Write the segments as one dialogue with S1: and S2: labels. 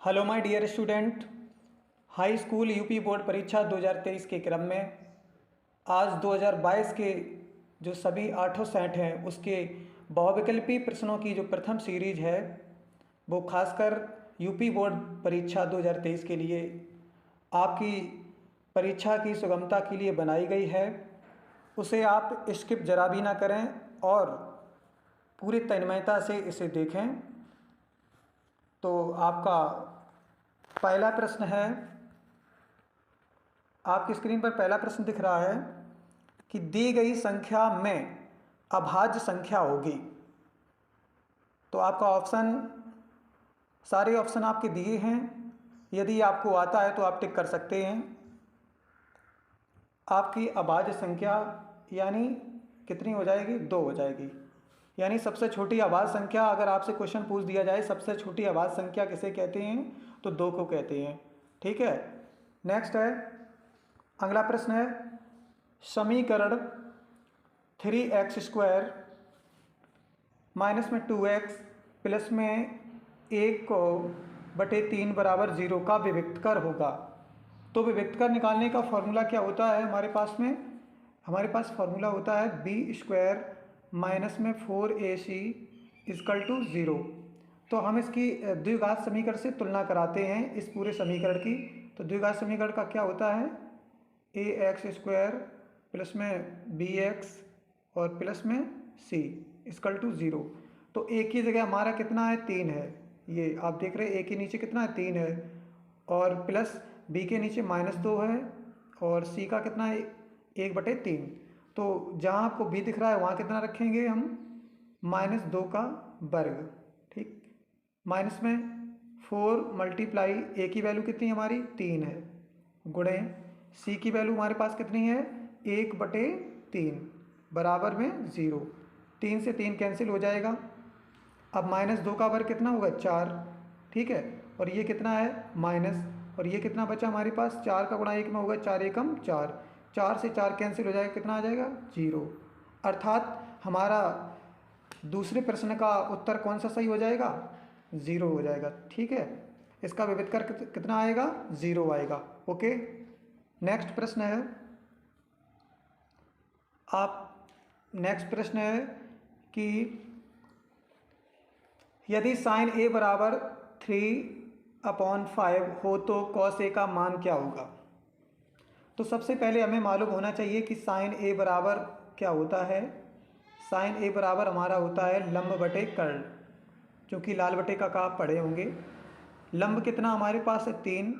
S1: Hello my dear student. High school UP board परीक्षा 2023 के क्रम में आज 2022 के जो सभी आठों सेट हैं उसके बहुविकल्पी प्रश्नों की जो प्रथम सीरीज है वो खासकर यूपी बोर्ड परीक्षा 2023 के लिए आपकी परीक्षा की सुगमता के लिए बनाई गई है। उसे आप स्किप जरा भी ना करें और पूरी तन्मयता से इसे देखें। तो आपका पहला प्रश्न है, आपकी स्क्रीन पर पहला प्रश्न दिख रहा है कि दी गई संख्या में अभाज्य संख्या होगी। तो आपका ऑप्शन, सारे ऑप्शन आपके दिए हैं, यदि आपको आता है तो आप टिक कर सकते हैं। आपकी अभाज्य संख्या यानी कितनी हो जाएगी? 2 हो जाएगी। यानी सबसे छोटी अभाज्य संख्या, अगर आपसे क्वेश्चन पूछ दिया जाए सबसे छोटी अभाज्य संख्या किसे कहते हैं तो 2 को कहते हैं। ठीक है। नेक्स्ट है, अगला प्रश्न है, समीकरण 3x² माइनस में 2x प्लस में 1/3 बराबर 0 का विविक्तकर होगा। तो विविक्तकर निकालने का फॉर्मूला क्या होता है हमारे पास में? हमारे पास फॉर्मूला होता है b² माइनस में 4ac = 0। तो हम इसकी द्विघात समीकरण से तुलना कराते हैं इस पूरे समीकरण की। तो द्विघात समीकरण का क्या होता है? ax² प्लस में bx और प्लस में c = 0। तो a की जगह हमारा कितना है? 3 है। ये आप देख रहे हैं a के नीचे कितना है? 3 है। और प्लस b के नीचे -2 है और c का कितना है? 1/3। तो जहाँ आपको b दिख रहा है वहाँ कितना रखेंगे हम? -2 का वर्ग। ठीक। माइनस में 4 मल्टीप्लाई a की वैल्यू कितनी हमारी? 3 है, गुणे c की वैल्यू हमारे पास कितनी है? 1/3 बराबर में 0। 3 से 3 कैंसिल हो जाएगा। अब -2 का वर्ग कितना होगा? 4। ठीक है। और ये कितना है? माइनस, और ये कितना बचा हमारे पास? 4 का गुणा 1 में होगा 4 एकम 4। 4 से 4 कैंसिल हो जाएगा, कितना आ जाएगा? 0। अर्थात हमारा दूसरे प्रश्न का उत्तर कौन सा सही हो जाएगा? 0 हो जाएगा। ठीक है। इसका विविधकर कितना आएगा? 0 आएगा। ओके। नेक्स्ट प्रश्न है, नेक्स्ट प्रश्न है कि यदि साइन a बराबर 3/5 हो तो कॉस a का मान क्या होगा? तो सबसे पहले हमें मालूम होना चाहिए कि साइन a बराबर क्या होता है। साइन a बराबर हमारा होता है लंब बटे कर्ण, क्योंकि लाल बटे का आप पढ़े होंगे। लंब कितना हमारे पास है? 3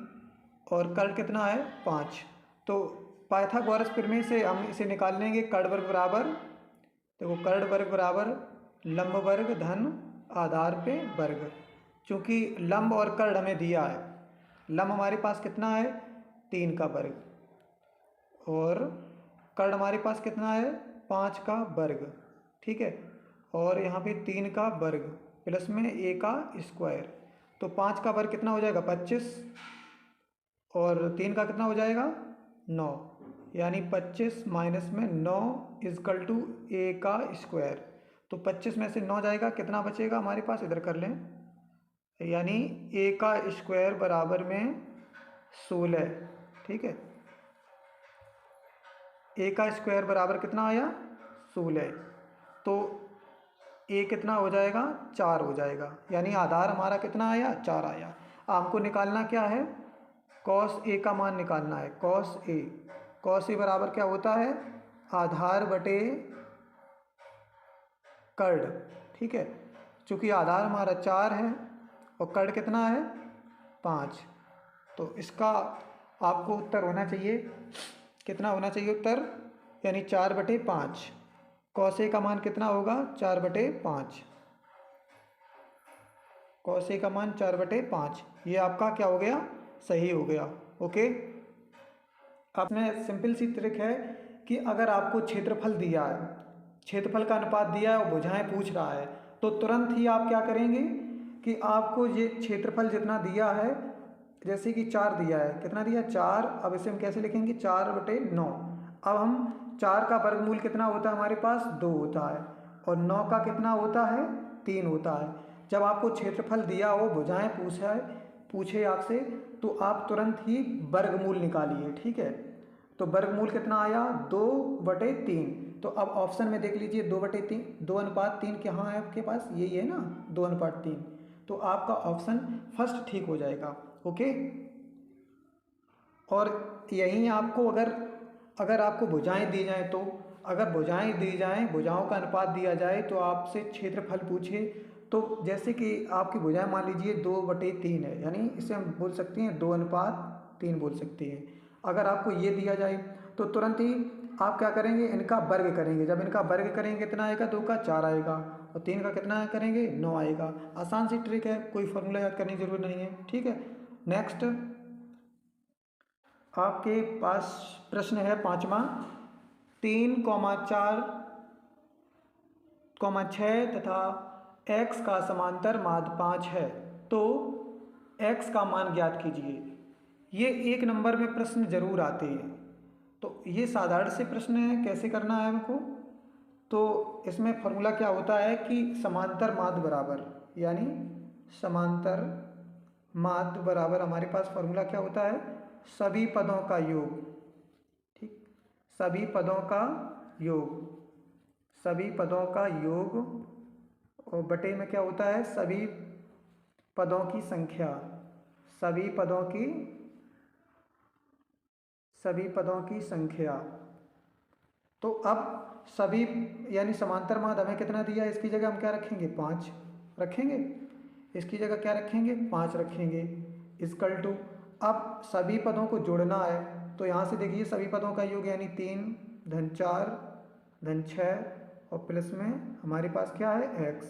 S1: और कर्ण कितना है? 5। तो पाइथागोरस प्रमेय से हम इसे निकाल लेंगे। कर्ण वर्ग बराबर, देखो कर्ण वर्ग बराबर लंब वर्ग धन आधार पे वर्ग। चूँकि लंब और कर्ण हमें दिया है, लंब हमारे पास कितना है? 3 का वर्ग और कर्ण हमारे पास कितना है? 5 का वर्ग। ठीक है। और यहाँ पे 3 का वर्ग प्लस में a का स्क्वायर। तो 5 का वर्ग कितना हो जाएगा? 25 और 3 का कितना हो जाएगा? 9। यानी 25 माइनस में 9 = a का स्क्वायर। तो 25 में से 9 जाएगा, कितना बचेगा हमारे पास? इधर कर लें। यानी a का स्क्वायर बराबर में 16। ठीक है। a का स्क्वायर बराबर कितना आया? 16। तो a कितना हो जाएगा? 4 हो जाएगा। यानी आधार हमारा कितना आया? 4 आया। हमको निकालना क्या है? कॉस a का मान निकालना है। कॉस a बराबर क्या होता है? आधार बटे कर्ण। ठीक है। चूँकि आधार हमारा 4 है और कर्ण कितना है? 5। तो इसका आपको उत्तर होना चाहिए, कितना होना चाहिए उत्तर? यानी 4/5। कॉस a का मान कितना होगा? 4/5। कॉस a का मान 4/5। ये आपका क्या हो गया? सही हो गया। ओके। आपने सिंपल सी ट्रिक है कि अगर आपको क्षेत्रफल दिया है, क्षेत्रफल का अनुपात दिया है और भुजाएं पूछ रहा है, तो तुरंत ही आप क्या करेंगे कि आपको ये क्षेत्रफल जितना दिया है, जैसे कि 4 दिया है, कितना दिया? 4। अब इसे हम कैसे लिखेंगे? 4/9। अब हम 4 का वर्गमूल कितना होता है हमारे पास? 2 होता है। और 9 का कितना होता है? 3 होता है। जब आपको क्षेत्रफल दिया हो, भुजाएं पूछा है, पूछे आपसे तो आप तुरंत ही वर्गमूल निकालिए, ठीक है। तो वर्गमूल कितना आया, 2/3। तो अब ऑप्शन में देख लीजिए 2/3, 2:3 कहाँ है आपके पास, यही है ना 2:3। तो आपका ऑप्शन फर्स्ट ठीक हो जाएगा। ओके। और यहीं आपको अगर आपको भुजाएं दी जाएं, तो अगर भुजाएं दी जाएं, भुजाओं का अनुपात दिया जाए, तो आपसे क्षेत्रफल पूछे तो जैसे कि आपकी भुजाएं मान लीजिए 2/3 है, यानी इसे हम बोल सकते हैं 2:3 बोल सकते हैं। अगर आपको ये दिया जाए तो तुरंत ही आप क्या करेंगे, इनका वर्ग करेंगे। जब इनका वर्ग करेंगे कितना आएगा, 2 का 4 आएगा और 3 का कितना करेंगे, 9 आएगा। आसान सी ट्रिक है, कोई फॉर्मूला याद करने की जरूरत नहीं है, ठीक है। नेक्स्ट आपके पास प्रश्न है 5वां, 3,4,6 तथा x का समांतर माध्य 5 है, तो x का मान ज्ञात कीजिए। ये 1 नंबर में प्रश्न जरूर आते हैं। तो ये साधारण से प्रश्न है, कैसे करना है हमको। तो इसमें फॉर्मूला क्या होता है कि समांतर माध्य बराबर, यानी समांतर माध्य बराबर हमारे पास फॉर्मूला क्या होता है, सभी पदों का योग, ठीक, सभी पदों का योग, सभी पदों का योग और बटे में क्या होता है, सभी पदों की संख्या, सभी पदों की संख्या। तो अब सभी यानी समांतर माध्य हमें कितना दिया है, इसकी जगह हम क्या रखेंगे, 5 रखेंगे। इसकी जगह क्या रखेंगे, 5 रखेंगे। इक्वल टू, अब सभी पदों को जोड़ना है तो यहाँ से देखिए सभी पदों का योग यानी 3 धन 4 धन 6 और प्लस में हमारे पास क्या है x,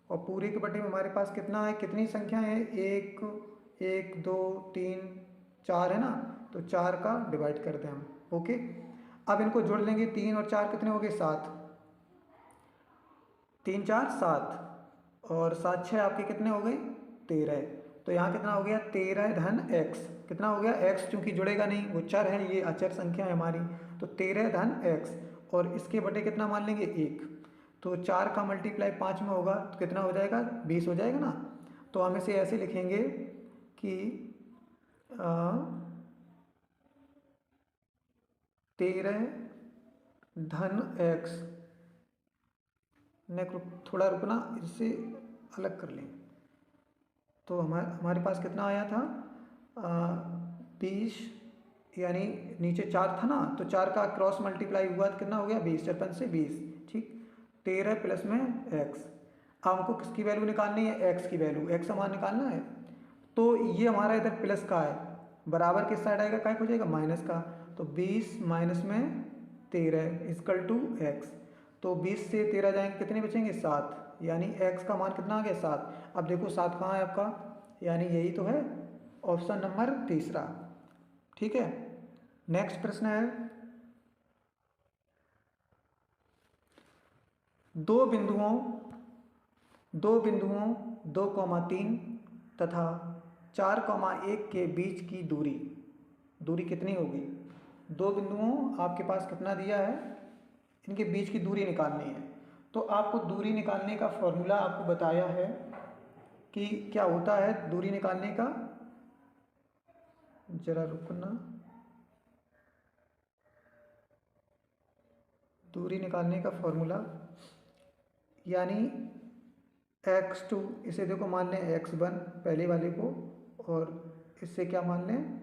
S1: और पूरे के बटे में हमारे पास कितना है, कितनी संख्या है, 1 1 2 3 4 है ना, तो 4 का डिवाइड कर दें हम। ओके। अब इनको जोड़ लेंगे, 3 और 4 कितने हो गए, 7, 3 4 7 और 7 6 आपके कितने हो गए, 13। तो यहाँ कितना हो गया, 13 धन x, कितना हो गया x, चूंकि जुड़ेगा नहीं, वो चर है, ये अचर संख्या है हमारी, तो 13 धन x और इसके बटे कितना मान लेंगे, 1। तो 4 का मल्टीप्लाई 5 में होगा तो कितना हो जाएगा, 20 हो जाएगा ना। तो हम इसे ऐसे लिखेंगे कि 13 धन x, थोड़ा रुकना, इससे अलग कर लें। तो हमारे पास कितना आया था, 20, यानी नीचे 4 था ना, तो 4 का क्रॉस मल्टीप्लाई हुआ तो कितना हो गया, 20, 54 से 20, ठीक। 13 प्लस में x। अब हमको किसकी वैल्यू निकालनी है, x की वैल्यू, x हमारा निकालना है। तो ये हमारा इधर प्लस का है, बराबर किस साइड आएगा, क्या हो जाएगा, माइनस का। तो 20 माइनस में 13 इक्वल टू x। तो 20 से 13 जाएंगे, कितने बचेंगे, 7, यानी x का मान कितना आ गया, 7। अब देखो 7 कहाँ है आपका, यानी यही तो है, ऑप्शन नंबर तीसरा, ठीक है। नेक्स्ट प्रश्न है, दो बिंदुओं 2,3 तथा 4,1 के बीच की दूरी कितनी होगी। दो बिंदुओं आपके पास कितना दिया है, इनके बीच की दूरी निकालनी है। तो आपको दूरी निकालने का फॉर्मूला आपको बताया है कि क्या होता है दूरी निकालने का, जरा रुकना, दूरी निकालने का फॉर्मूला यानी x2, इसे देखो मान लें x1 पहले वाले को, और इससे क्या मान लें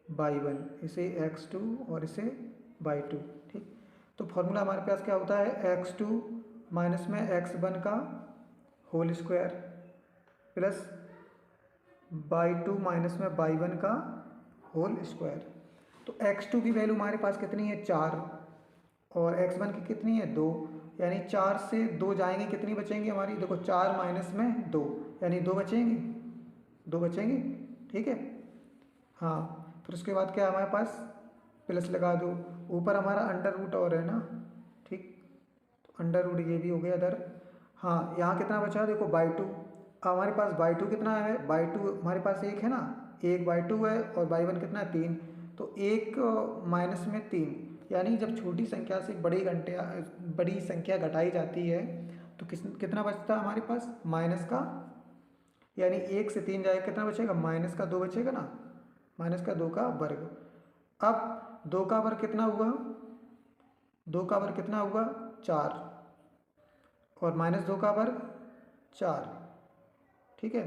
S1: y1, इसे x2 और इसे y2, ठीक। तो फॉर्मूला हमारे पास क्या होता है, x2 माइनस में x1 का whole square plus y2 minus में y1 का होल स्क्वायर। तो x2 की वैल्यू हमारे पास कितनी है, 4, और x1 की कितनी है, 2, यानी 4 से 2 जाएंगे, कितनी बचेंगी हमारी, देखो 4 माइनस में 2, यानी 2 बचेंगे, ठीक है। हाँ, फिर उसके बाद क्या है हमारे पास, प्लस लगा दो, ऊपर हमारा अंडर रूट और है ना, ठीक, तो अंडर रूट ये भी हो गया इधर। हाँ, यहाँ कितना बचा, देखो y2, हमारे पास y2 कितना है, y2 हमारे पास 1 है ना, 1 y2 है, और y1 कितना है, 3। तो 1 माइनस में 3, यानी जब छोटी संख्या से बड़ी संख्या घटाई जाती है तो कितना बचता है हमारे पास, माइनस का यानी 1 से 3 जाएगा, कितना बचेगा, माइनस का 2 बचेगा ना, माइनस का 2 का वर्ग। अब 2 का वर्ग कितना हुआ, 2 का वर्ग कितना हुआ 4, और माइनस 2 का वर्ग 4, ठीक है,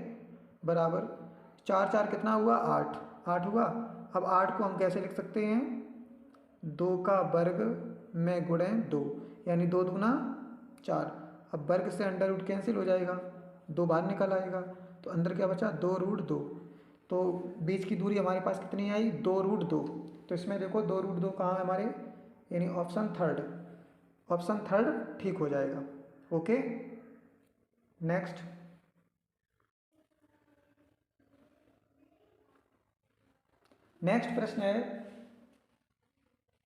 S1: बराबर 4 4 कितना हुआ 8, 8 हुआ। अब 8 को हम कैसे लिख सकते हैं, 2 का वर्ग में गुणे 2, यानी 2 दूना 4। अब वर्ग से अंडर रूट कैंसिल हो जाएगा, 2 बाहर निकल आएगा, तो अंदर क्या बचा 2 रूट 2। तो बीच की दूरी हमारे पास कितनी आई 2 रूट 2। तो इसमें देखो 2 रूट 2 कहाँ है हमारे, यानी ऑप्शन थर्ड, ऑप्शन थर्ड ठीक हो जाएगा। Okay, next. नेक्स्ट प्रश्न है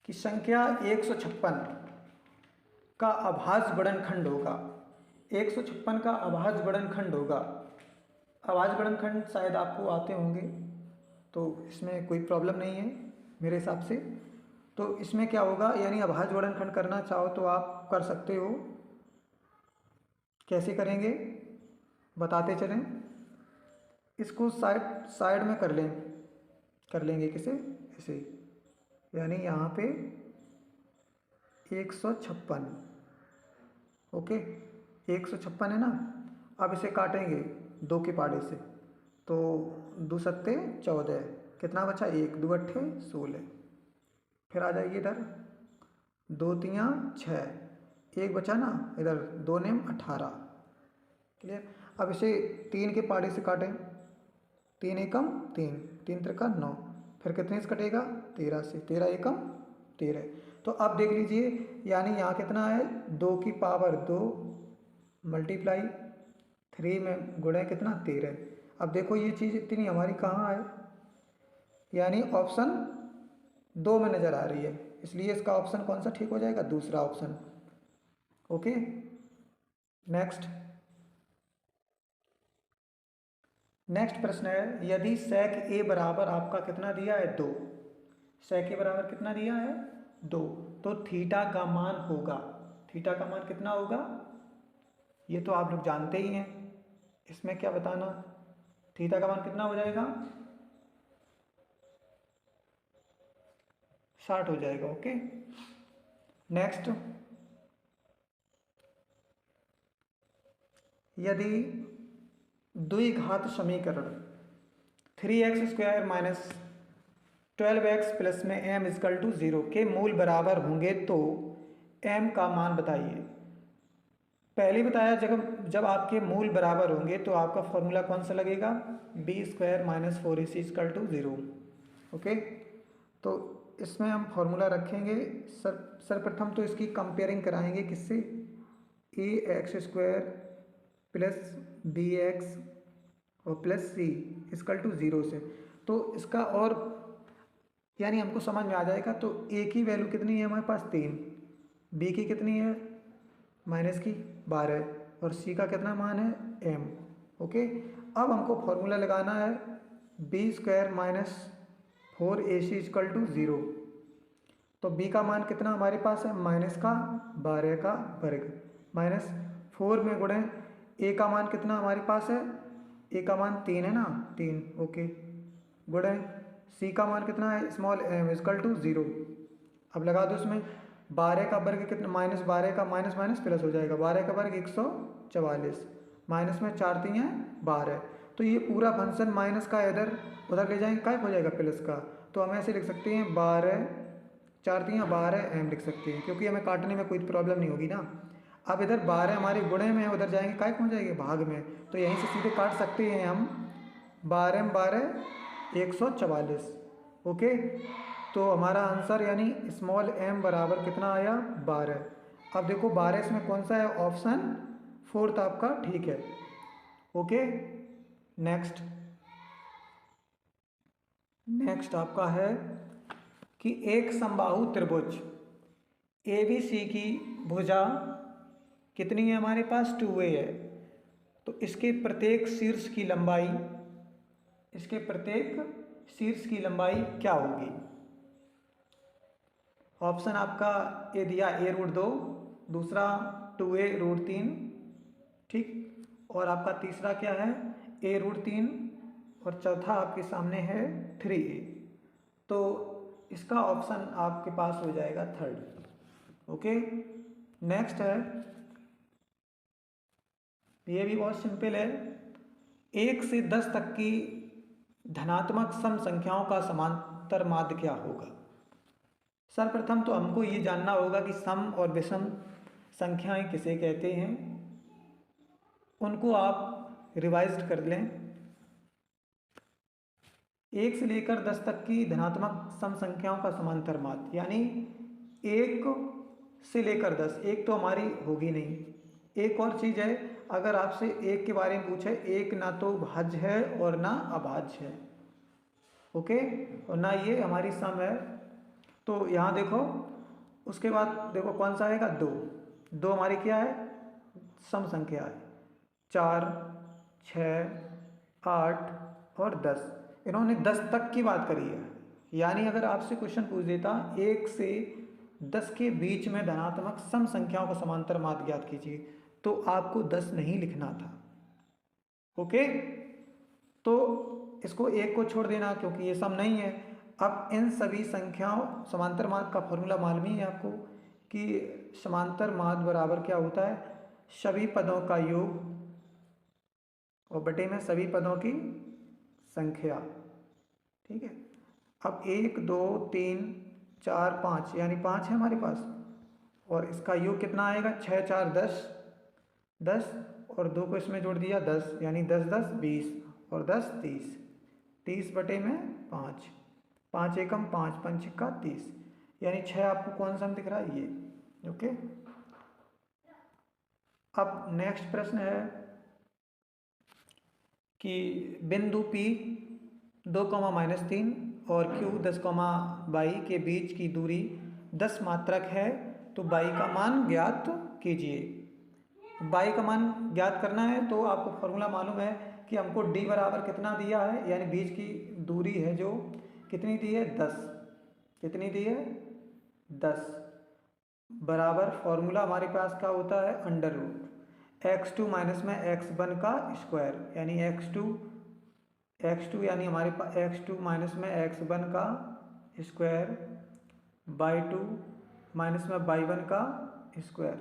S1: कि संख्या 156 का अभाज्य गुणनखंड होगा। 156 का अभाज्य गुणनखंड होगा। अभाज्य गुणनखंड शायद आपको आते होंगे, तो इसमें कोई प्रॉब्लम नहीं है मेरे हिसाब से। तो इसमें क्या होगा, यानी अभाज्य गुणनखंड करना चाहो तो आप कर सकते हो। कैसे करेंगे बताते चलें। इसको साइड साइड में कर लेंगे किसे, ऐसे, यानी यहाँ पे 156, ओके 156 है ना। अब इसे काटेंगे 2 के पाड़े से, तो 2 सत्ते 14, कितना बचा 1 2 अट्ठे 16। फिर आ जाइए इधर, 2 तियाँ 6, 1 बचा ना इधर, 2 नेम 18, क्लियर। अब इसे 3 के पाड़े से काटें, 3 एकम 3, 3 त्रिका 9, फिर कितने से कटेगा 13 से, 13 एकम 13। तो अब देख लीजिए, यानी यहाँ कितना है 2 की पावर 2 मल्टीप्लाई 3 में गुणे कितना 13। अब देखो ये चीज़ इतनी हमारी कहाँ है, यानी ऑप्शन 2 में नज़र आ रही है, इसलिए इसका ऑप्शन कौन सा ठीक हो जाएगा, दूसरा ऑप्शन। Okay, next. नेक्स्ट प्रश्न है, यदि सेक ए बराबर आपका कितना दिया है 2, सेक ए बराबर कितना दिया है 2, तो थीटा का मान होगा, थीटा का मान कितना होगा, ये तो आप लोग जानते ही हैं। इसमें क्या बताना, थीटा का मान कितना हो जाएगा 60 हो जाएगा। Okay, next. यदि द्विघात समीकरण 3x² माइनस 12x प्लस में m इजकल टू 0 के मूल बराबर होंगे तो m का मान बताइए। पहले बताया जब आपके मूल बराबर होंगे तो आपका फॉर्मूला कौन सा लगेगा, b² minus 4ac is equal to 0। Okay, तो इसमें हम फॉर्मूला रखेंगे। सर्वप्रथम तो इसकी कंपेयरिंग कराएंगे किससे, ax² प्लस bx और प्लस c इजकल टू 0 से। तो इसका और यानी हमको समझ में आ जाएगा। तो a की वैल्यू कितनी है हमारे पास 3, b की कितनी है माइनस की 12, और c का कितना मान है m। ओके, अब हमको फॉर्मूला लगाना है b² minus 4ac is equal to 0। तो b का मान कितना हमारे पास है माइनस का 12 का वर्ग, माइनस 4 में गुणे a का मान कितना हमारे पास है, a का मान 3 है ना 3, ओके, गुणे c का मान कितना है स्मॉल m इजकल टू 0। अब लगा दो इसमें 12 का वर्ग कितना, माइनस 12 का माइनस माइनस प्लस हो जाएगा, 12 का वर्ग 144, माइनस में 4 3 12। तो ये पूरा फंक्शन माइनस का इधर उधर ले जाएंगे, क्या हो जाएगा प्लस का। तो हम ऐसे लिख सकते हैं 12 4 3 12 m लिख सकते हैं, क्योंकि हमें काटने में कोई प्रॉब्लम नहीं होगी ना। अब इधर 12 हमारे गुणे में है, उधर जाएंगे काय हो जाएंगे भाग में, तो यहीं से सीधे काट सकते हैं हम 12 12 144। ओके, तो हमारा आंसर यानी स्मॉल m बराबर कितना आया 12। अब देखो 12 इसमें कौन सा है, ऑप्शन 4 आपका ठीक है। Okay, next. नेक्स्ट आपका है कि एक समबाहु त्रिभुज ABC की भुजा कितनी है हमारे पास 2a है। तो इसके प्रत्येक शीर्ष की लंबाई, इसके प्रत्येक शीर्ष की लंबाई क्या होगी। ऑप्शन आपका ए दिया a√2, दूसरा 2a√3, ठीक, और आपका तीसरा क्या है a√3 और चौथा आपके सामने है 3a। तो इसका ऑप्शन आपके पास हो जाएगा थर्ड। ओके, नेक्स्ट है, ये भी बहुत सिंपल है। 1 से 10 तक की धनात्मक सम संख्याओं का समांतर माध्य क्या होगा। सर्वप्रथम तो हमको ये जानना होगा कि सम और विषम संख्याएं किसे कहते हैं, उनको आप रिवाइज कर लें। 1 से लेकर 10 तक की धनात्मक सम संख्याओं का समांतर माध्य, यानी 1 से लेकर 10, एक तो हमारी होगी नहीं। एक और चीज़ है, अगर आपसे 1 के बारे में पूछे, 1 ना तो भाज्य है और ना अभाज्य है, ओके, और ना ये हमारी सम है। तो यहाँ देखो, उसके बाद देखो कौन सा आएगा, 2। 2 हमारी क्या है, सम संख्या है। 4, 6, 8 और 10, इन्होंने 10 तक की बात करी है। यानी अगर आपसे क्वेश्चन पूछ देता 1 से 10 के बीच में धनात्मक सम संख्याओं का समांतर माध्य ज्ञात कीजिए, तो आपको 10 नहीं लिखना था। ओके, तो इसको 1 को छोड़ देना क्योंकि ये सम नहीं है। अब इन सभी संख्याओं, समांतर माध्य का फॉर्मूला मालूम ही है आपको कि समांतर माध्य बराबर क्या होता है, सभी पदों का योग और बटे में सभी पदों की संख्या। ठीक है, अब 1, 2, 3, 4, 5, यानी 5 है हमारे पास, और इसका योग कितना आएगा, 6, 4, 10, 10 और 2 को इसमें जोड़ दिया 10, यानी 10, 10, 20 और 10, 30, 30 बटे में 5, 5 एकम 5, 5 छक्का 30, यानी 6 आपको कौन सा दिख रहा है, ये। ओके, अब नेक्स्ट प्रश्न है कि बिंदु P 2, और Q 10, बाई के बीच की दूरी 10 मात्रक है, तो बाई का मान ज्ञात कीजिए। बाई का मान ज्ञात करना है तो आपको फॉर्मूला मालूम है कि हमको d बराबर कितना दिया है, यानी बीच की दूरी है जो कितनी दी है, 10। कितनी दी है, 10, बराबर फॉर्मूला हमारे पास क्या होता है, अंडर रूट x2 माइनस में x1 का स्क्वायर, यानी x2 यानी हमारे पास x2 माइनस में x1 का स्क्वायर बाई 2 माइनस में y1 का स्क्वायर।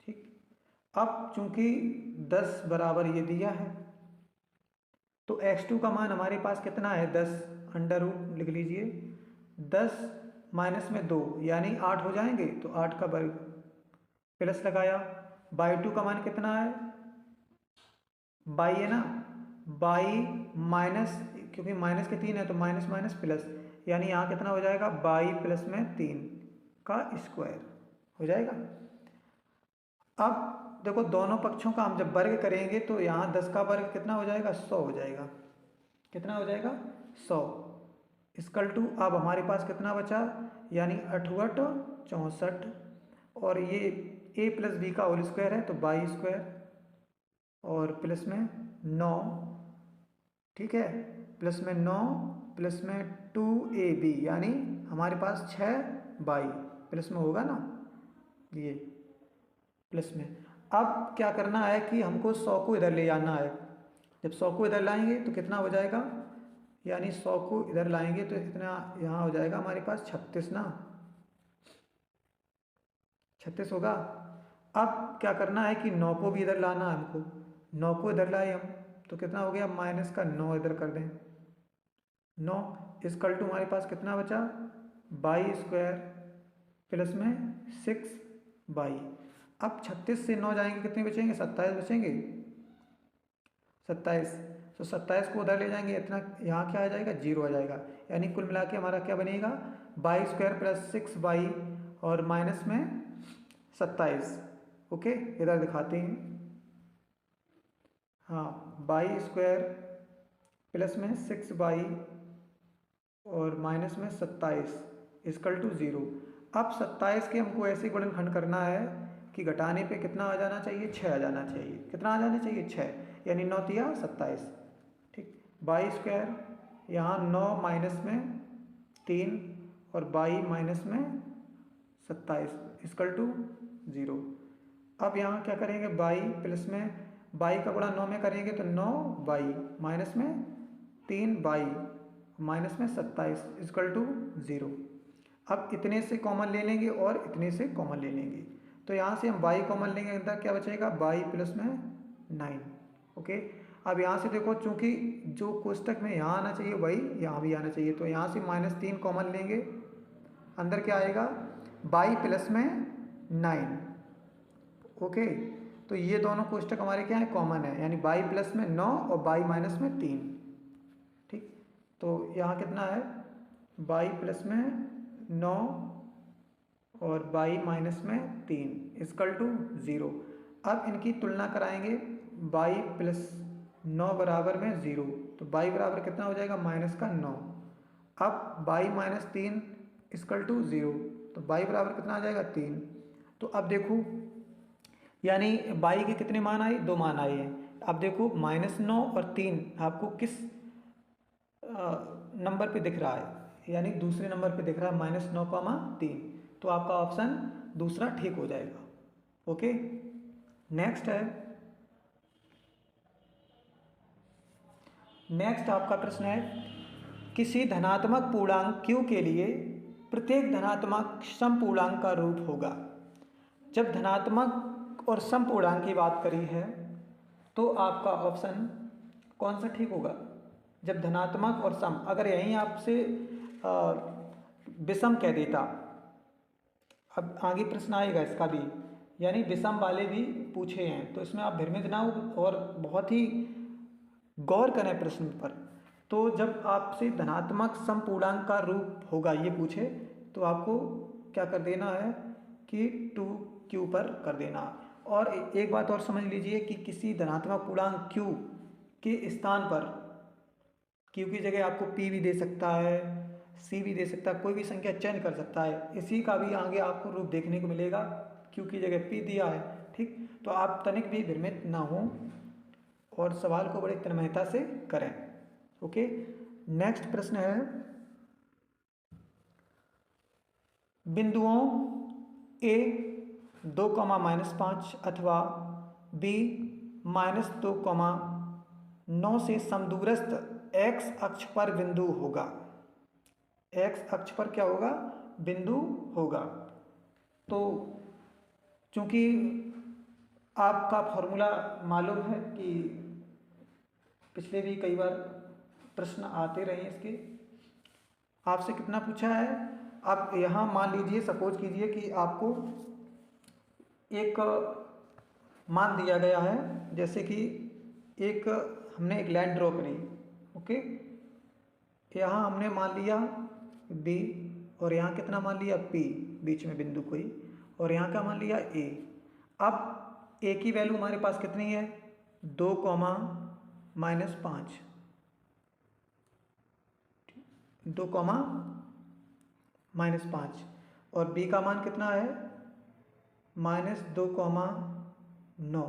S1: ठीक, अब चूंकि 10 बराबर ये दिया है, तो x2 का मान हमारे पास कितना है, 10, अंडर रूट लिख लीजिए, 10 माइनस में 2 यानी 8 हो जाएंगे, तो 8 का वर्ग, प्लस लगाया, बाई 2 का मान कितना है, बाई है ना, बाई माइनस, क्योंकि माइनस के 3 है तो माइनस माइनस प्लस, यानी यहाँ कितना हो जाएगा, बाई प्लस में 3 का स्क्वायर हो जाएगा। अब देखो दोनों पक्षों का हम जब वर्ग करेंगे तो यहाँ 10 का वर्ग कितना हो जाएगा, 100 हो जाएगा। कितना हो जाएगा, 100 इक्वल टू, अब हमारे पास कितना बचा, यानी 8 64, और ये a प्लस बी का होल स्क्वायर है तो बाई स्क्वायर, और प्लस में 9, ठीक है, प्लस में 9 प्लस में 2ab, यानी हमारे पास 6 बाई, प्लस में होगा ना ये, प्लस में। अब क्या करना है कि हमको 100 को इधर ले जाना है। जब 100 को इधर लाएंगे तो कितना हो जाएगा, यानी 100 को इधर लाएंगे तो इतना यहाँ हो जाएगा हमारे पास 36 ना, 36 होगा। अब क्या करना है कि 9 को भी इधर लाना है हमको, 9 को इधर लाए हम तो कितना हो गया, माइनस का 9 इधर कर दें, 9 इक्वल टू हमारे पास कितना बचा, बाई स्क्वायर प्लस में 6 बाई। अब 36 से 9 जाएंगे, कितने बचेंगे, 27 बचेंगे, 27, तो 27 को उधर ले जाएंगे, इतना यहाँ क्या आ जाएगा, 0 आ जाएगा, यानी कुल मिला के हमारा क्या बनेगा, बाई स्क्वायर प्लस 6 बाई और माइनस में 27। ओके, इधर दिखाते हैं, हाँ, बाई स्क्वायर प्लस में 6 बाई और माइनस में 27 इक्वल टू 0। अब 27 के हमको ऐसे गुणनखंड करना है कि घटाने पे कितना आ जाना चाहिए, 6 आ जाना चाहिए। कितना आ जाना चाहिए, 6, यानी 9 तिया 27। ठीक, बाई स्क्वायर, यहाँ 9 माइनस में 3 और बाई माइनस में 27 इक्वल टू 0। अब यहाँ क्या करेंगे, बाई प्लस में बाई का गुणा 9 में करेंगे तो 9 बाई माइनस में 3 बाई माइनस में 27 इक्वल टू 0। अब इतने से कॉमन ले लेंगे और इतने से कॉमन ले लेंगे, तो यहाँ से हम बाई कॉमन लेंगे, अंदर क्या बचेगा, बाई प्लस में 9। ओके, अब यहाँ से देखो, चूंकि जो कोष्टक में यहाँ आना चाहिए वही यहाँ भी आना चाहिए, तो यहाँ से -3 कॉमन लेंगे, अंदर क्या आएगा, बाई प्लस में 9। ओके, तो ये दोनों कोष्टक हमारे क्या है, कॉमन है, यानी बाई प्लस में 9 और बाई माइनस में 3। ठीक, तो यहाँ कितना है, बाई प्लस में 9 और बाई माइनस में 3 इक्वल टू 0। अब इनकी तुलना कराएंगे, बाई प्लस 9 बराबर में 0, तो बाई बराबर कितना हो जाएगा, माइनस का 9। अब बाई माइनस 3 इक्वल टू 0, तो बाई बराबर कितना आ जाएगा, 3। तो अब देखो, यानी बाई के कितने मान आए, 2 मान आए हैं। अब देखो -9 और 3 आपको किस नंबर पे दिख रहा है, यानी दूसरे नंबर पे दिख रहा है, -9, 3, तो आपका ऑप्शन दूसरा ठीक हो जाएगा। ओके, नेक्स्ट है, नेक्स्ट आपका प्रश्न है, किसी धनात्मक पूर्णांक q के लिए प्रत्येक धनात्मक समपूर्णांक का रूप होगा। जब धनात्मक और समपूर्णांक की बात करी है तो आपका ऑप्शन कौन सा ठीक होगा, जब धनात्मक और सम, अगर यहीं आपसे विषम कह देता, अब आगे प्रश्न आएगा इसका भी, यानी विषम वाले भी पूछे हैं, तो इसमें आप भ्रमित ना हो और बहुत ही गौर करें प्रश्न पर। तो जब आपसे धनात्मक समपूर्णांक का रूप होगा ये पूछे, तो आपको क्या कर देना है कि 2q पर कर देना। और एक बात और समझ लीजिए कि किसी धनात्मक पूर्णांक q के स्थान पर q की जगह आपको p भी दे सकता है, c भी दे सकता है, कोई भी संख्या चयन कर सकता है। इसी का भी आगे आपको रूप देखने को मिलेगा, q की जगह p दिया है। ठीक, तो आप तनिक भी भ्रमित ना हो और सवाल को बड़े तन्मयता से करें। ओके, नेक्स्ट प्रश्न है, बिंदुओं a 2, -5 अथवा b -2, 9 से समदूरस्थ x अक्ष पर बिंदु होगा। x अक्ष पर क्या होगा, बिंदु होगा। तो चूंकि आपका फॉर्मूला मालूम है कि पिछले भी कई बार प्रश्न आते रहे इसके, आपसे कितना पूछा है। अब यहाँ मान लीजिए, सपोज कीजिए कि आपको एक मान दिया गया है, जैसे कि एक हमने एक लाइन ड्रॉ करी। ओके, यहाँ हमने मान लिया B और यहाँ कितना मान लिया P, बीच में बिंदु कोई, और यहाँ का मान लिया A। अब A की वैल्यू हमारे पास कितनी है, 2, -5, 2, -5, और B का मान कितना है, -2, 9।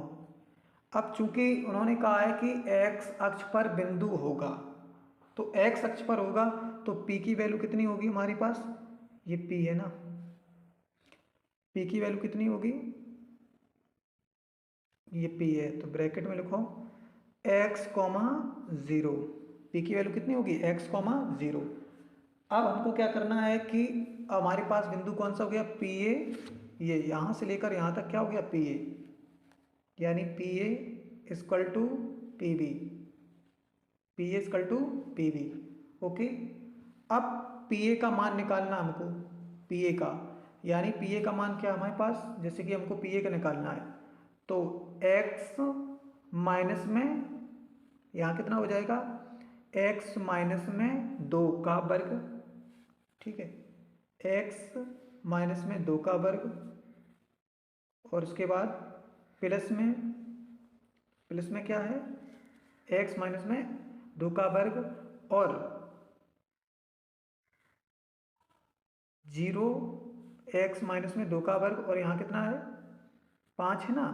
S1: अब चूंकि उन्होंने कहा है कि x अक्ष पर बिंदु होगा, तो x अक्ष पर होगा तो P की वैल्यू कितनी होगी हमारे पास, ये P है ना, P की वैल्यू कितनी होगी, ये P है, तो ब्रैकेट में लिखो x, 0। P की वैल्यू कितनी होगी, x, 0। अब हमको क्या करना है कि हमारे पास बिंदु कौन सा हो गया, PA, ये यहाँ से लेकर यहाँ तक क्या हो गया, PA, यानी PA equal to PB, PA equal to PB। Okay, अब PA का मान निकालना हमको, PA का, यानी PA का मान क्या हमारे पास, जैसे कि हमको PA का निकालना है, तो x माइनस में यहाँ कितना हो जाएगा, x माइनस में 2 का वर्ग, ठीक है, x माइनस में 2 का वर्ग, और उसके बाद प्लस में क्या है, x माइनस में 2 का वर्ग और 0, x माइनस में 2 का वर्ग, और यहाँ कितना है, 5 है ना,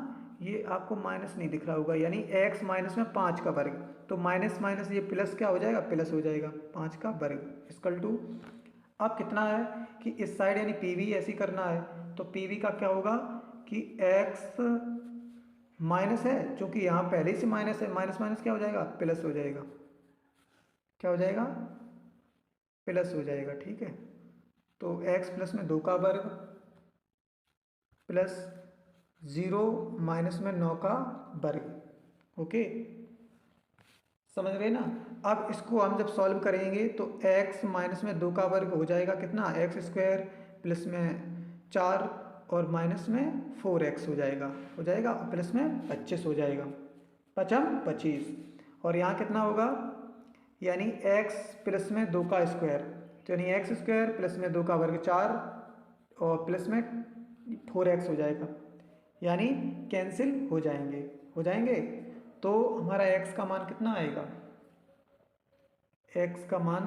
S1: ये आपको माइनस नहीं दिख रहा होगा, यानी x माइनस में 5 का वर्ग, तो माइनस माइनस ये प्लस क्या हो जाएगा, प्लस हो जाएगा, 5 का वर्ग इक्वल टू, अब कितना है कि इस साइड यानी PV ऐसी करना है, तो PV का क्या होगा कि x माइनस है, चूँकि यहाँ पहले से माइनस है, माइनस माइनस क्या हो जाएगा, प्लस हो जाएगा, क्या हो जाएगा, प्लस हो जाएगा। ठीक है, तो x प्लस में 2 का वर्ग प्लस 0 माइनस में 9 का वर्ग। ओके, समझ रहे ना। अब इसको हम जब सॉल्व करेंगे तो x माइनस में 2 का वर्ग हो जाएगा कितना, एक्स स्क्वायर प्लस में 4 और माइनस में 4x हो जाएगा और प्लस में 25 हो जाएगा, 25 और यहाँ कितना होगा, यानी x प्लस में 2 का स्क्वायर, तो यानी एक्स स्क्वायर प्लस में 2 का वर्ग 4 और प्लस में 4x हो जाएगा, यानी कैंसिल हो जाएंगे। तो हमारा x का मान कितना आएगा, x का मान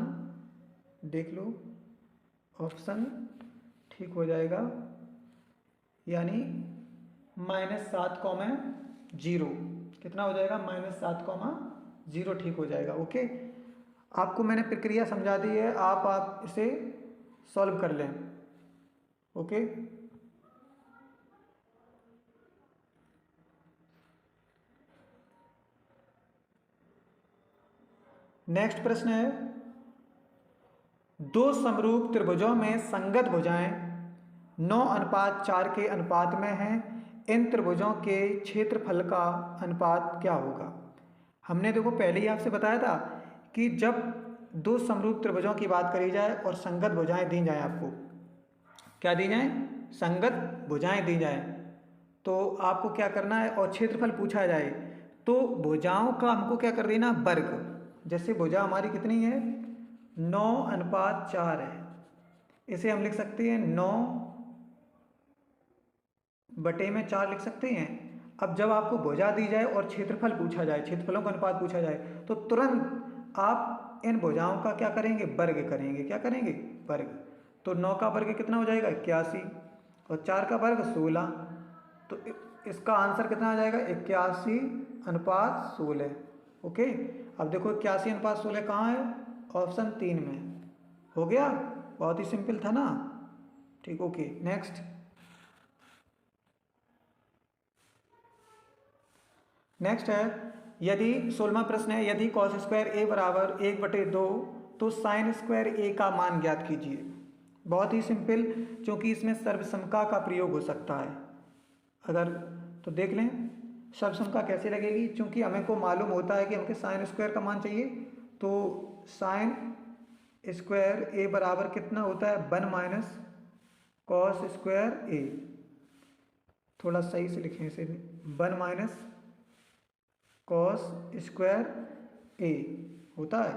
S1: देख लो, ऑप्शन ठीक हो जाएगा, यानी -7,0 कितना हो जाएगा, -7,0 ठीक हो जाएगा। ओके, आपको मैंने प्रक्रिया समझा दी है, आप इसे सॉल्व कर लें। ओके, नेक्स्ट प्रश्न है, दो समरूप त्रिभुजों में संगत भुजाएं 9:4 के अनुपात में हैं, इन त्रिभुजों के क्षेत्रफल का अनुपात क्या होगा। हमने देखो पहले ही आपसे बताया था कि जब दो समरूप त्रिभुजों की बात करी जाए और संगत भुजाएं दी जाए, आपको क्या दी जाए, संगत भुजाएं दी जाए, तो आपको क्या करना है, और क्षेत्रफल पूछा जाए तो भुजाओं का हमको क्या कर देना, वर्ग। जैसे भुजा हमारी कितनी है, 9:4 है, इसे हम लिख सकते हैं 9/4 लिख सकते हैं। अब जब आपको भुजा दी जाए और क्षेत्रफल पूछा जाए, क्षेत्रफलों का अनुपात पूछा जाए, तो तुरंत आप इन भुजाओं का क्या करेंगे, वर्ग करेंगे, क्या करेंगे, वर्ग। तो 9 का वर्ग कितना हो जाएगा, 81 और 4 का वर्ग 16, तो इसका आंसर कितना आ जाएगा, 81:16। ओके, अब देखो 81:16 कहाँ है, ऑप्शन 3 में। हो गया, बहुत ही सिंपल था ना। ठीक, ओके, नेक्स्ट है, यदि 16वां प्रश्न है, यदि कॉस स्क्वायर ए बराबर 1/2 तो साइन स्क्वायर ए का मान ज्ञात कीजिए। बहुत ही सिंपल, क्योंकि इसमें सर्वसमका का प्रयोग हो सकता है। अगर तो देख लें सर्वसमका कैसे लगेगी, क्योंकि हमें को मालूम होता है कि हमको साइन स्क्वायर का मान चाहिए, तो साइन स्क्वायर ए बराबर कितना होता है, 1 माइनस कॉस स्क्वायर ए। थोड़ा सही से लिखें इसे, 1 माइनस कॉस स्क्वायर ए होता है।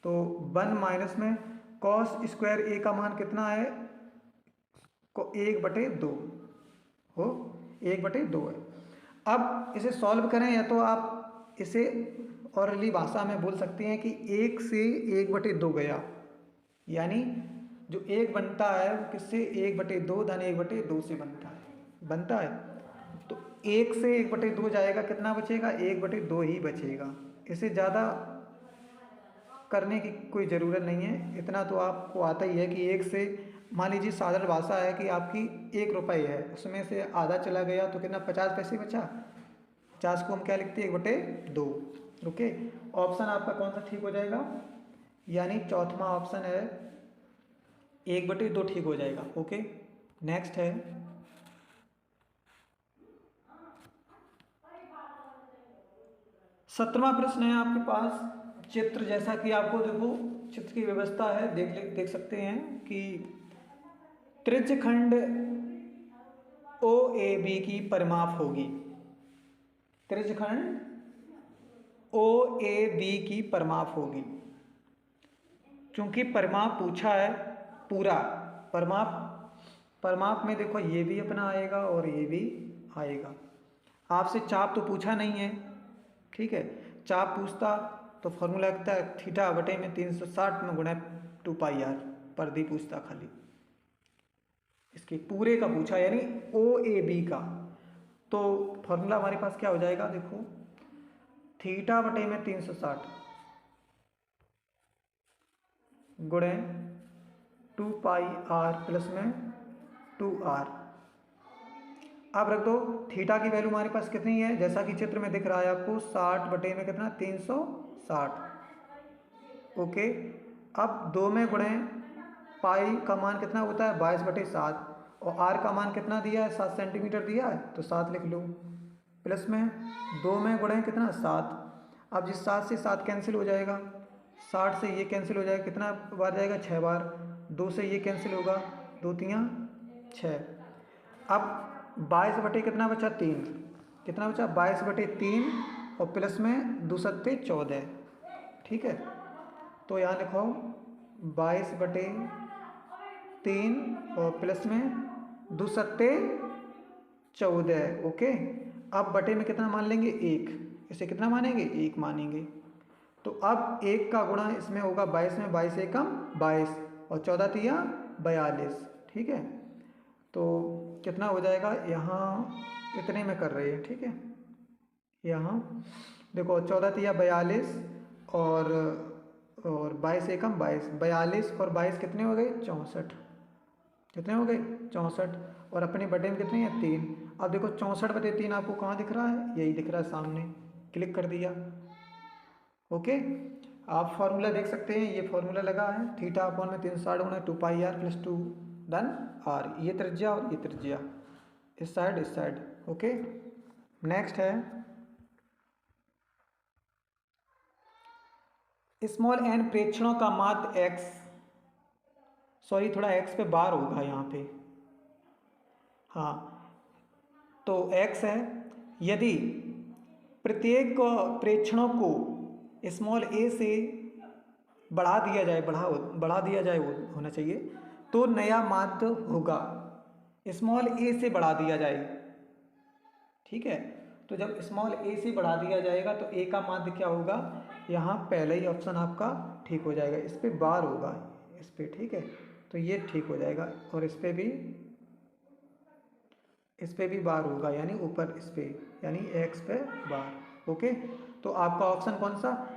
S1: तो 1 माइनस में कॉस स्क्वायर ए का मान कितना है, 1/2 हो, 1/2 है। अब इसे सॉल्व करें, या तो आप इसे औरली भाषा में बोल सकते हैं कि 1 से 1/2 गया, यानी जो 1 बनता है वो किससे, 1/2 धन 1/2 से बनता है। तो 1 से 1/2 जाएगा, कितना बचेगा, 1/2 ही बचेगा। इसे ज़्यादा करने की कोई ज़रूरत नहीं है, इतना तो आपको आता ही है कि 1 से, मान लीजिए साधारण भाषा है कि आपकी 1 रुपये है, उसमें से आधा चला गया तो कितना, 50 पैसे बचा, 50 को हम क्या लिखते हैं, 1/2। ओके, ऑप्शन आपका कौन सा ठीक हो जाएगा, यानी चौथा ऑप्शन है 1/2 ठीक हो जाएगा। ओके, नेक्स्ट है, सत्रहवां प्रश्न है आपके पास, चित्र, जैसा कि आपको देखो चित्र की व्यवस्था है, देख सकते हैं कि त्रिज्यखंड OAB की परिमाप होगी, त्रिज्यखंड OAB की परिमाप होगी, क्योंकि परिमाप पूछा है पूरा। परिमाप में देखो ये भी अपना आएगा और ये भी आएगा। आपसे चाप तो पूछा नहीं है, ठीक है, चाप पूछता तो फॉर्मूला लगता है θ/360 में गुणा 2πr, पर दी पूछता खाली, इसके पूरे का पूछा यानी OAB का, तो फॉर्मूला हमारे पास क्या हो जाएगा, देखो θ/360 गुणे 2πr प्लस में 2r, अब रख दो थीटा की वैल्यू हमारे पास कितनी है, जैसा कि चित्र में दिख रहा है आपको 60 बटे में कितना 360। ओके, अब 2 में गुणे पाई का मान कितना होता है 22/7 और आर का मान कितना दिया है 7 सेंटीमीटर दिया है तो 7 लिख लो। प्लस में 2 में गुणे कितना 7। अब जिस 7 से 7 कैंसिल हो जाएगा, 60 से ये कैंसिल हो जाएगा, कितना बार जाएगा 6 बार। 2 से ये कैंसिल होगा, 2 तियाँ 6। अब 22 बटे कितना बचा 3, कितना बचा 22/3 और प्लस में 2 सत्ते 14। ठीक है, तो यहाँ लिखो 22/3 और प्लस में 2 सत्ते 14। ओके, अब बटे में कितना मान लेंगे 1, इसे कितना मानेंगे 1 मानेंगे। तो अब 1 का गुणा इसमें होगा 22 में, 22 एकम 22 और 14 तिया 42। ठीक है, तो कितना हो जाएगा, यहाँ इतने में कर रहे हैं। ठीक है, यहाँ देखो 14 तिया 42 और 22 एकम 22, 42 और 22 कितने हो गए 64। कितने हो गए 64 और अपने बटे में कितने हैं 3। अब देखो 64/3 आपको कहाँ दिख रहा है, यही दिख रहा है सामने, क्लिक कर दिया। ओके, आप फॉर्मूला देख सकते हैं, ये फॉर्मूला लगा है थीटा अपॉन में 360 गुणा 2πr + 2 डन आर, ये त्रिज्या और ये त्रिज्या, इस साइड इस साइड। ओके, नेक्स्ट है स्मॉल n प्रेक्षणों का माध्य x, सॉरी थोड़ा x पे बार होगा यहाँ पे, हाँ तो x है। यदि प्रत्येक प्रेक्षणों को स्मॉल a से बढ़ा दिया जाए, बढ़ा दिया जाए होना चाहिए, तो नया माध्य होगा स्मॉल a से बढ़ा दिया जाए। ठीक है, तो जब स्मॉल a से बढ़ा दिया जाएगा तो a का माध्य क्या होगा, यहाँ पहले ही ऑप्शन आपका ठीक हो जाएगा, इस पे बार होगा इस पे। ठीक है, तो ये ठीक हो जाएगा और इस पे भी बार होगा, यानी ऊपर इस पे, यानी x पे बार। ओके, तो आपका ऑप्शन कौन सा,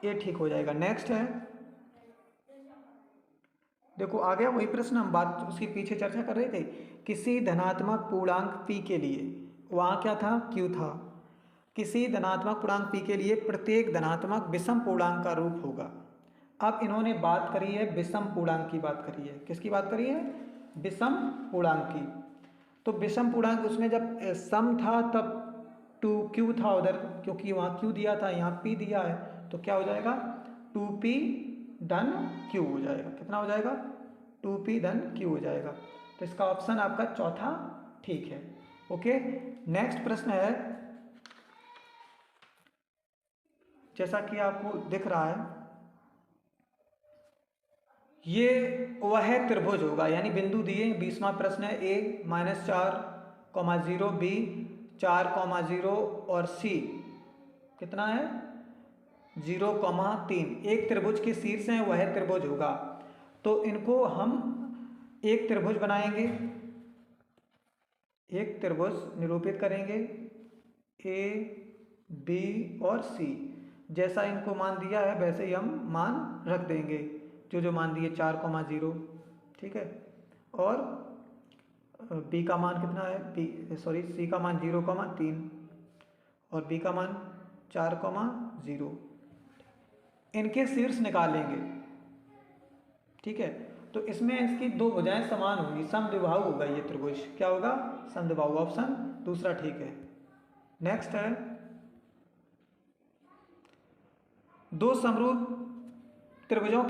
S1: ये ठीक हो जाएगा। नेक्स्ट है, देखो आ गया वही प्रश्न, हम बात उसके पीछे चर्चा कर रहे थे। किसी धनात्मक पूर्णांक p के लिए, वहाँ क्या था q था, किसी धनात्मक पूर्णांक p के लिए प्रत्येक धनात्मक विषम पूर्णांक का रूप होगा। अब इन्होंने बात करी है विषम पूर्णांक की, बात करी है किसकी बात करी है, विषम पूर्णांक की। तो विषम पूर्णांक उसमें जब सम था तब 2q था उधर, क्योंकि वहाँ q दिया था, यहाँ p दिया है, तो क्या हो जाएगा 2p धन q हो जाएगा। कितना हो जाएगा 2p धन q हो जाएगा। तो इसका ऑप्शन आपका चौथा ठीक है। ओके, नेक्स्ट प्रश्न है, जैसा कि आपको दिख रहा है, ये वह त्रिभुज होगा, यानी बिंदु दिए 20वां प्रश्न है, a -4, 0 b 4, 0 और c कितना है 0, 3। एक त्रिभुज के शीर्ष हैं वह त्रिभुज होगा। तो इनको हम एक त्रिभुज बनाएंगे, एक त्रिभुज निरूपित करेंगे a b और c। जैसा इनको मान दिया है वैसे ही हम मान रख देंगे, जो मान दिए 4, 0। ठीक है, और b का मान कितना है, c का मान 0, 3 और b का मान 4, 0। इनके शीर्ष निकालेंगे। ठीक है, तो इसमें इसकी दो भुजाएं समान होंगी, समद्विबाहु होगा ये त्रिभुज, क्या होगा समद्विबाहु, ऑप्शन दूसरा ठीक है। नेक्स्ट है, दो समरूप त्रिभुजों